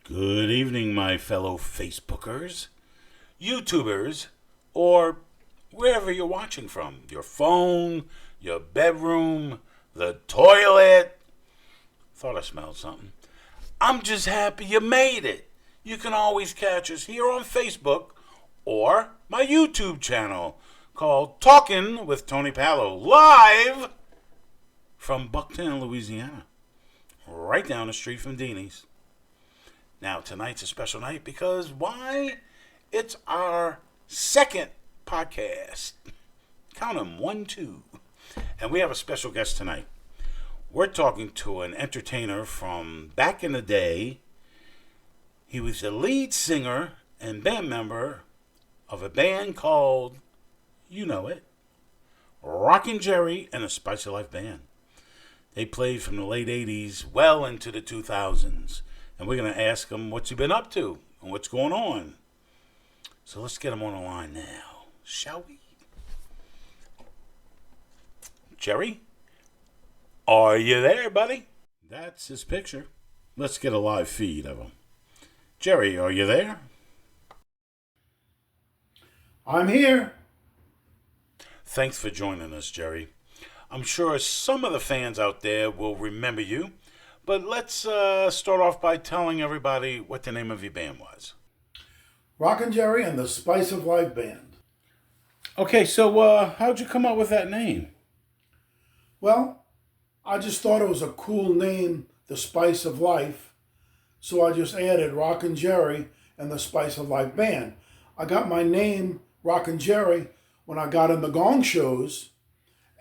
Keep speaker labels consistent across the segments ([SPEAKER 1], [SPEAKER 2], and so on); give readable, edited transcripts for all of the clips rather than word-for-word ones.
[SPEAKER 1] Good evening, my fellow Facebookers, YouTubers, or wherever you're watching from. Your phone, your bedroom, the toilet. Thought I smelled something. I'm just happy you made it. You can always catch us here on Facebook or my YouTube channel called Talkin' with Tony Palo, live from Bucktown, Louisiana, right down the street from Deanie's. Now, tonight's a special night because why? It's our second podcast. Count them, 1, 2. And we have a special guest tonight. We're talking to an entertainer from back in the day. He was the lead singer and band member of a band called, you know it, Rockin' Jerry and the Spice of Life Band. They played from the late 80s well into the 2000s. And we're going to ask him what's he been up to and what's going on. So let's get him on the line now, shall we? Jerry, are you there, buddy? That's his picture. Let's get a live feed of him. Jerry, are you there?
[SPEAKER 2] I'm here.
[SPEAKER 1] Thanks for joining us, Jerry. I'm sure some of the fans out there will remember you. But let's start off by telling everybody what the name of your band was.
[SPEAKER 2] Rockin' Jerry and the Spice of Life Band.
[SPEAKER 1] Okay, so how'd you come up with that name?
[SPEAKER 2] Well, I just thought it was a cool name, the Spice of Life. So I just added Rockin' Jerry and the Spice of Life Band. I got my name, Rockin' Jerry, when I got in the gong shows.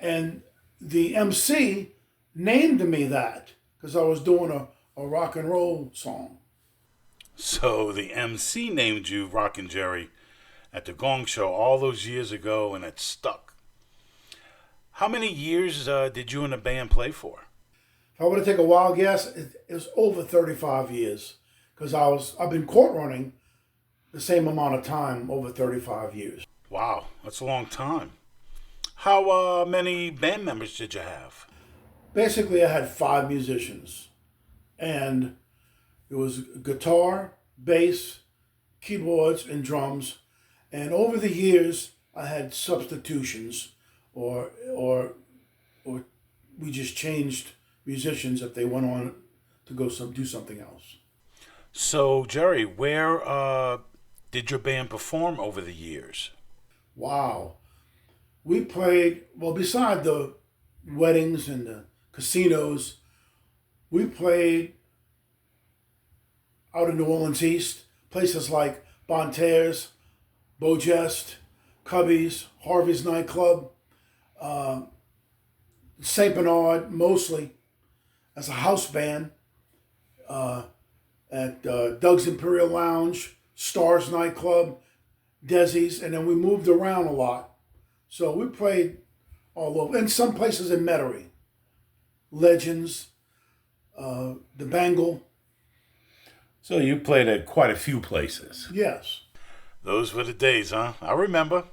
[SPEAKER 2] And the MC named me that. Because I was doing a rock and roll song.
[SPEAKER 1] So the MC named you Rockin' Jerry at the Gong Show all those years ago, and it stuck. How many years did you and the band play for?
[SPEAKER 2] If I were to take a wild guess, it was over 35 years. Because I've been court running the same amount of time, over 35 years.
[SPEAKER 1] Wow, that's a long time. How many band members did you have?
[SPEAKER 2] Basically, I had 5 musicians, and it was guitar, bass, keyboards, and drums. And over the years, I had substitutions, or we just changed musicians if they went on to go do something else.
[SPEAKER 1] So, Jerry, where did your band perform over the years?
[SPEAKER 2] Wow. We played, well, beside the weddings and the casinos, we played out in New Orleans East, places like Bonterre's, Beaugest, Cubby's, Harvey's Nightclub, St. Bernard, mostly as a house band, at Doug's Imperial Lounge, Stars Nightclub, Desi's, and then we moved around a lot. So we played all over, and some places in Metairie. Legends, the Bangle.
[SPEAKER 1] So you played at quite a few places.
[SPEAKER 2] Yes.
[SPEAKER 1] Those were the days, huh? I remember.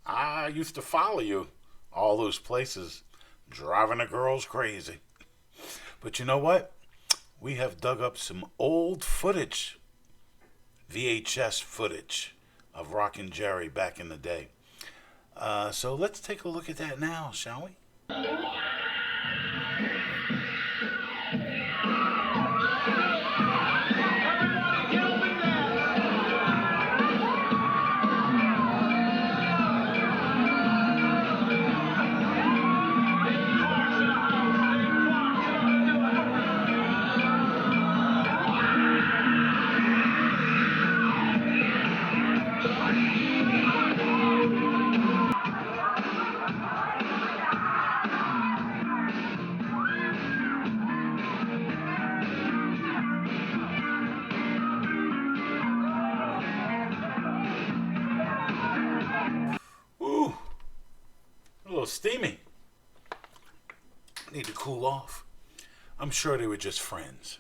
[SPEAKER 1] I used to follow you all those places, driving the girls crazy. But you know what? We have dug up some old footage, VHS footage of Rockin' Jerry back in the day. So let's take a look at that now, shall we? Steamy. Need to cool off. I'm sure they were just friends.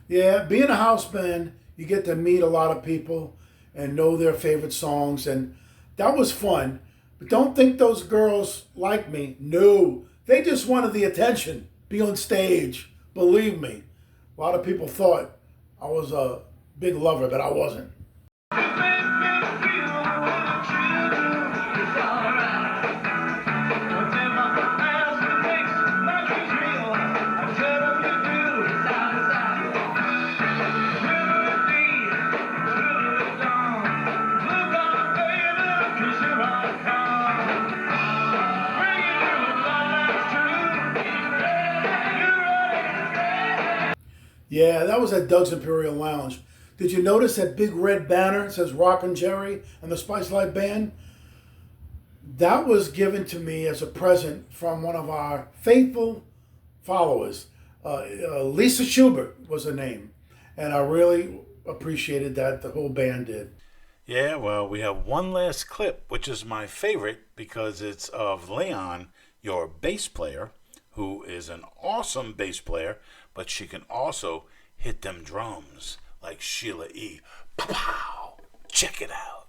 [SPEAKER 2] Yeah, being a house band, you get to meet a lot of people and know their favorite songs, and that was fun. But don't think those girls like me. No, they just wanted the attention, be on stage. Believe me, a lot of people thought I was a big lover, but I wasn't. Yeah, that was at Doug's Imperial Lounge. Did you notice that big red banner that says Rockin' Jerry and the Spice Life Band? That was given to me as a present from one of our faithful followers. Lisa Schubert was her name. And I really appreciated that. The whole band did.
[SPEAKER 1] Yeah, well, we have one last clip, which is my favorite because it's of Leon, your bass player, who is an awesome bass player, but she can also hit them drums like Sheila E. Pow! Check it out.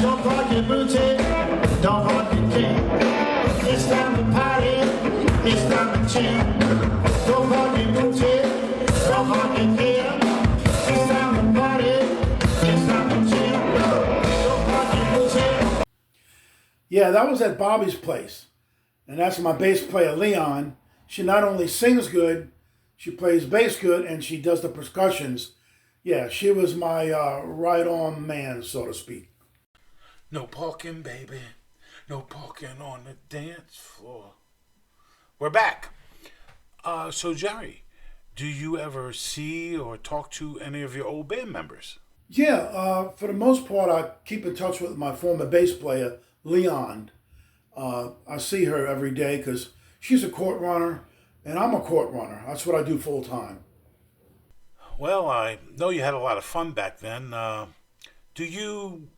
[SPEAKER 3] Don't park your booty, don't park your key. It's time to party, it's time to chill. Don't park your booty, don't park your key. It's time to party, it's time to chill. Don't park your booty.
[SPEAKER 2] Yeah, that was at Bobby's place. And that's my bass player, Leon. She not only sings good, she plays bass good, and she does the percussions. Yeah, she was my right-arm man, so to speak.
[SPEAKER 1] No parking, baby. No parking on the dance floor. We're back. So, Jerry, do you ever see or talk to any of your old band members?
[SPEAKER 2] Yeah, for the most part, I keep in touch with my former bass player, Leon. I see her every day because she's a court runner, and I'm a court runner. That's what I do full time.
[SPEAKER 1] Well, I know you had a lot of fun back then. Do you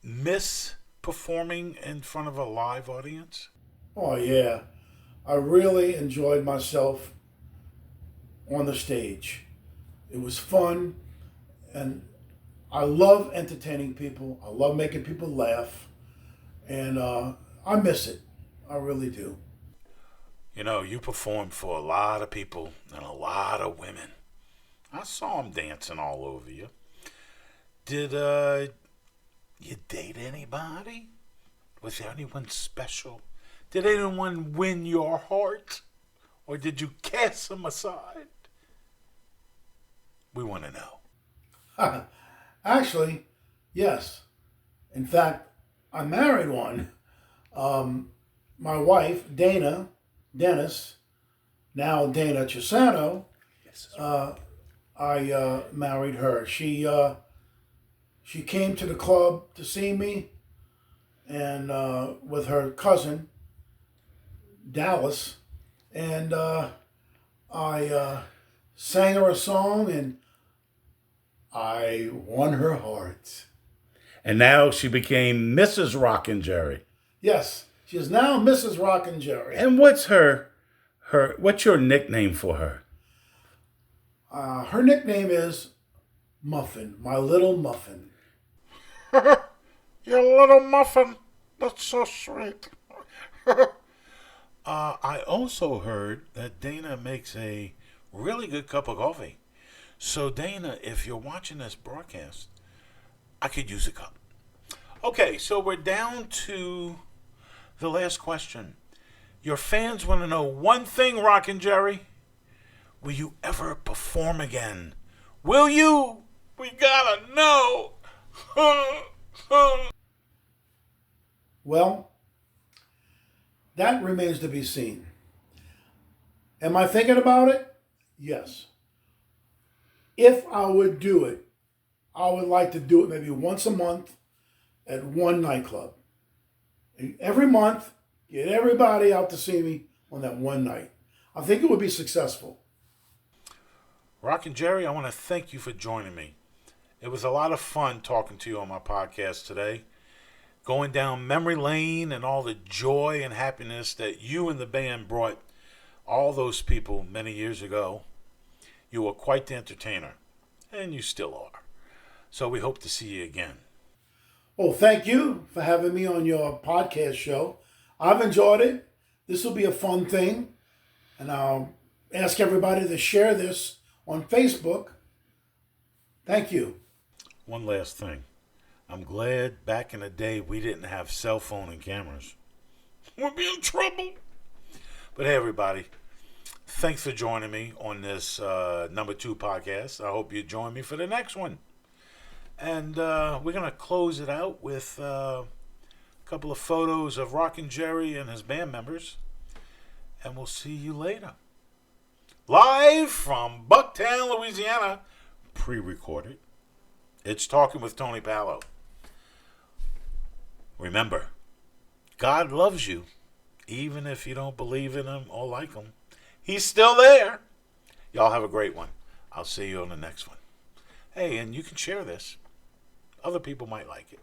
[SPEAKER 1] miss performing in front of a live audience?
[SPEAKER 2] Oh, yeah. I really enjoyed myself on the stage. It was fun, and I love entertaining people. I love making people laugh, and I miss it. I really do.
[SPEAKER 1] You know, you performed for a lot of people and a lot of women. I saw them dancing all over you. Did you date anybody? Was there anyone special? Did anyone win your heart? Or did you cast them aside? We want to know.
[SPEAKER 2] Actually, yes. In fact, I married one. My wife, Dennis, now Dana Chisano, I married her. She came to the club to see me, and with her cousin, Dallas, and I sang her a song, and I won her heart.
[SPEAKER 1] And now she became Mrs. Rockin' Jerry.
[SPEAKER 2] Yes, she is now Mrs. Rockin' Jerry.
[SPEAKER 1] And what's what's your nickname for her?
[SPEAKER 2] Her nickname is Muffin, my little muffin.
[SPEAKER 1] Your little muffin. That's so sweet. I also heard that Dana makes a really good cup of coffee. So, Dana, if you're watching this broadcast, I could use a cup. Okay, so we're down to the last question. Your fans want to know one thing, Rockin' Jerry. Will you ever perform again? Will you? We gotta know.
[SPEAKER 2] Well, that remains to be seen. Am I thinking about it? Yes. If I would do it, I would like to do it maybe once a month at one nightclub. Every month, get everybody out to see me on that one night. I think it would be successful.
[SPEAKER 1] Rockin' Jerry, I want to thank you for joining me. It was a lot of fun talking to you on my podcast today. Going down memory lane and all the joy and happiness that you and the band brought all those people many years ago. You were quite the entertainer, and you still are. So we hope to see you again.
[SPEAKER 2] Well, thank you for having me on your podcast show. I've enjoyed it. This will be a fun thing. And I'll ask everybody to share this on Facebook. Thank you.
[SPEAKER 1] One last thing. I'm glad back in the day we didn't have cell phone and cameras. We'd be in trouble. But hey, everybody. Thanks for joining me on this number 2 podcast. I hope you join me for the next one. And we're going to close it out with a couple of photos of Rockin' Jerry and his band members. And we'll see you later. Live from Bucktown, Louisiana, pre-recorded. It's Talking with Tony Palo. Remember, God loves you, even if you don't believe in him or like him. He's still there. Y'all have a great one. I'll see you on the next one. Hey, and you can share this. Other people might like it.